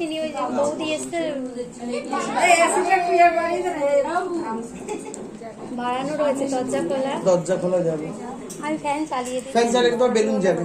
আসেনি, ওই যে বৌদি এসছে বাড়ানো রয়েছে, দরজা খোলা যাবে। আমি ফ্যান চালিয়ে দিই। ফ্যান চালিয়ে তো বেলুন যাবে।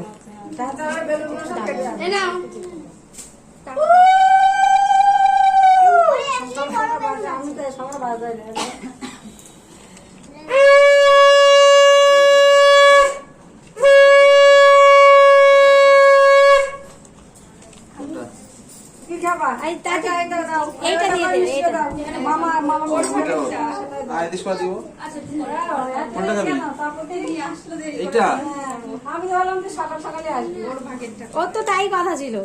এইটা দিয়ে দেবে, এইটা ও তো তাই কথা ছিল।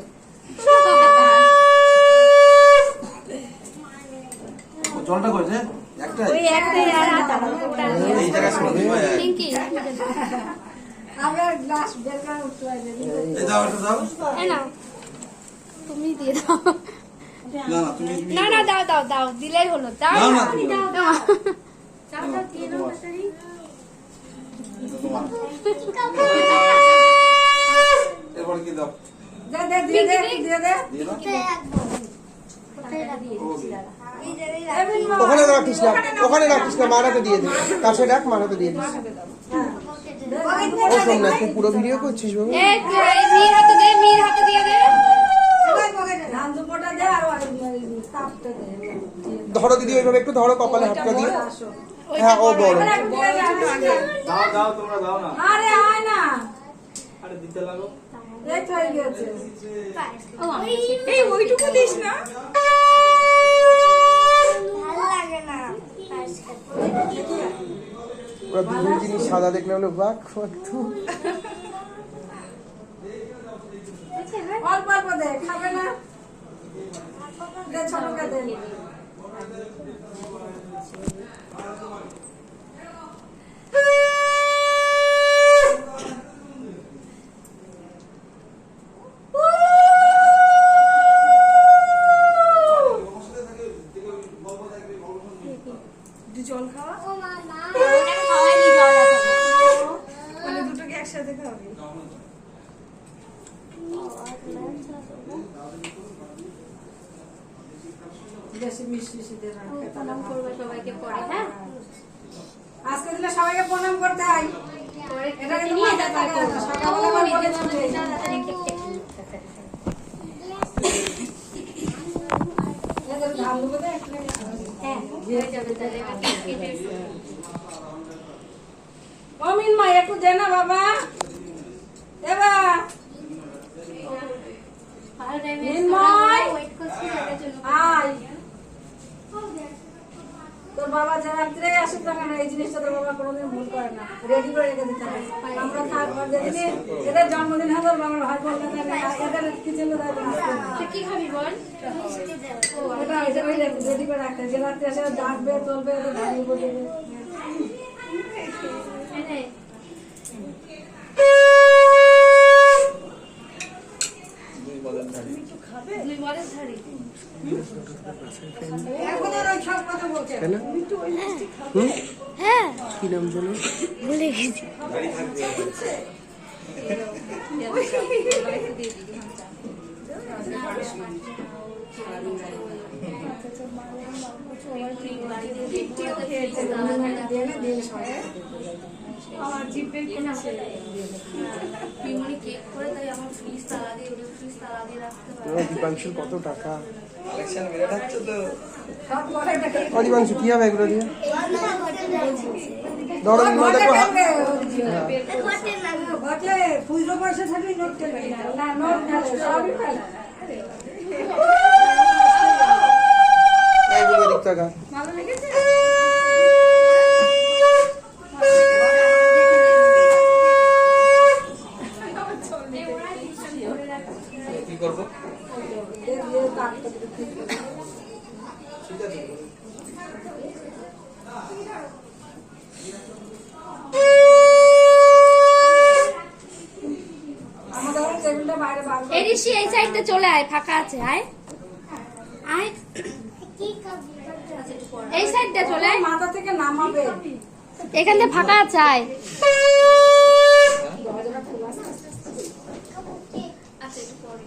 জলটা কইছে একটা ওই একটাই আর আটা ওটা এই জায়গা শুনবি ভাই পিঙ্কি আমরা গ্লাস বের করে উঠতে পারি এই দাও এটা দাও এই নাও, তুমি দিয়ে দাও। না না তুমি না না, দাও দাও দাও, দিলেই হলো। দাও দাও না, দাও তুমি দাও। দাও চাও চাও দিয়ে দাও তাড়াতাড়ি এরপর কি দাও দে দে দিয়ে দে দিয়ে দে দিয়ে দাও ওখানে রাখিস না, ওখানে রাখিস না, মারাতে দিয়ে দে, কাছে রাখ, মারাতে দিয়ে দিস। ও শোন না, তুই পুরো ভিডিও করছিস বাবু? এই মির হাতে দে, মির হাতে দিয়ে দে। ধান দুপোটা দে আর তাপটা দে ধরো দিদি, ওইভাবে একটু ধরো, কপালে হাতটা দিয়ে। হ্যাঁ, ও বড়। দাও দাও তোমরা দাও না আরে আয় না আরে দিতে লাগো এই তো হয়ে গেছে এই ওইটুকু দিস না। ওরা দুজন জিনিস সাদা দেখলে হলো বাক কত। অল্প অল্প দে, খাবে না দে, ছোটকে দে জল খাওয়া খাওয়াইনি জল এখন। মানে দুটোকে একসাথে খাওয়াবি বেশি মিষ্টি মিষ্টি দিয়ে না খেতে প্রণাম করবো সবাইকে পরে, হ্যাঁ আজকে দিলে সবাইকে প্রণাম করতে হয় পরে এটা কিন্তু নিয়ে মাথায় যাবো। থাকে না, সকালবেলা আবার বলে ছুটে। এদের ধান দুটো দে, একটু হ্যাঁ হয়ে যাবে তাহলে। কেটে ও মিনময় একটু দে না বাবা এবার ভালো টাইমে মিনময় ওয়েট করছি এটার জন্য। আয় তোর বাবা যে রাত্রে আসুক না কেন এই জিনিসটা তোর বাবা কোনোদিন ভুল করে না, রেডি করে রেখে দিতে হবে। আমরা থাকবো যেদিন এদের জন্মদিন হবে ওর বাবার ভাই বললে এদের কিচেন তুই কি খাবি বল? ওটা ওই রেডি করে রাখতে হবে। যে রাত্রে এসে ডাকবে চলবে ওদের দাঁড়িয়ে বলবে এই নে। দুই বলের শাড়ি। এখন আর ওই সব কথা বলছে তাই না? হুম? হ্যাঁ কি নাম জানো? ভুলে গেছি। পিমনি কেক করে তাই আমার ফ্রিজ তালা দিয়ে ওটা ফ্রিজ তালা দিয়ে রাখতে পারে। দীপাংশুর কত টাকা? কালেকশন বিরাট হচ্ছে তো সব কথা দীপাংশু কি হবে এগুলো দিয়ে? ধরো দিদি, দেখো ঘটে খুচরো পয়সা থাকলে নোট টেলবি না, না নোট ফেলে সবই ফেলে এইগুলো দিক টাকা। ভালো লেগেছে কি করবো এই ঋষি এই সাইডটা চলে আয়, ফাঁকা আছে, আয় আয় এই সাইডটা চলে আয়, মাথা থেকে নামাবে এখান থেকে ফাঁকা আছে, আয়। আচ্ছা একটু পরে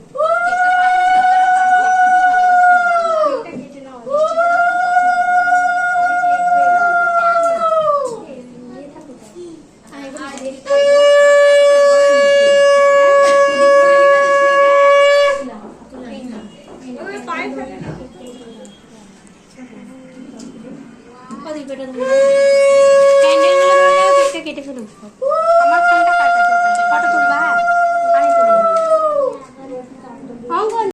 কেটে ফেলো সব।